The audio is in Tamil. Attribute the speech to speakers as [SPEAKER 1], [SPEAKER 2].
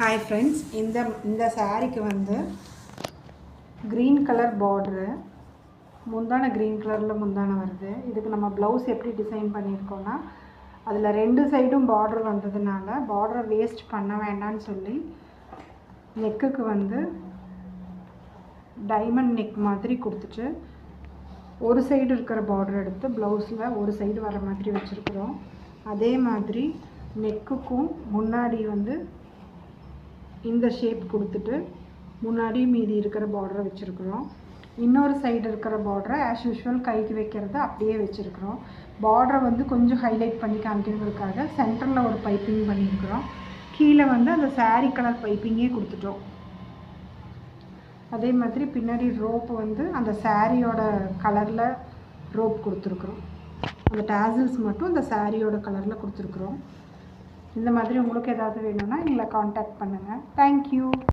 [SPEAKER 1] ஹாய் ஃப்ரெண்ட்ஸ், இந்த சாரீக்கு வந்து க்ரீன் கலர் பார்டரு, முந்தான க்ரீன் கலரில் முந்தான வருது. இதுக்கு நம்ம ப்ளவுஸ் எப்படி டிசைன் பண்ணியிருக்கோன்னா, அதில் 2 சைடும் பார்டர் வந்ததுனால பார்டரை வேஸ்ட் பண்ண வேண்டாம்னு சொல்லி நெக்குக்கு வந்து டைமண்ட் நெக் மாதிரி கொடுத்துட்டு ஒரு சைடு இருக்கிற பார்டர் எடுத்து ப்ளவுஸில் ஒரு சைடு வர மாதிரி வச்சுருக்குறோம். அதே மாதிரி நெக்குக்கும் முன்னாடி வந்து இந்த ஷேப் கொடுத்துட்டு முன்னாடி மீதி இருக்கிற பார்டரை வச்சுருக்குறோம். இன்னொரு சைடு இருக்கிற பார்டரை ஆஸ் யூஷுவல் கைக்கு வைக்கிறத அப்படியே வச்சுருக்குறோம். பார்டரை வந்து கொஞ்சம் ஹைலைட் பண்ணி காமிக்கிறதுக்காக சென்டரில் ஒரு பைப்பிங் பண்ணியிருக்கிறோம். கீழே வந்து அந்த சாரீ கலர் பைப்பிங்கே கொடுத்துட்டோம். அதே மாதிரி பின்னாடி ரோப் வந்து அந்த சாரியோட கலரில் ரோப் கொடுத்துருக்குறோம். அந்த டேசல்ஸ் மட்டும் அந்த சாரியோட கலரில் கொடுத்துருக்குறோம். இந்த மாதிரி உங்களுக்கு ஏதாவது வேணும்னா எங்களை காண்டாக்ட் பண்ணுங்கள். தேங்க்யூ.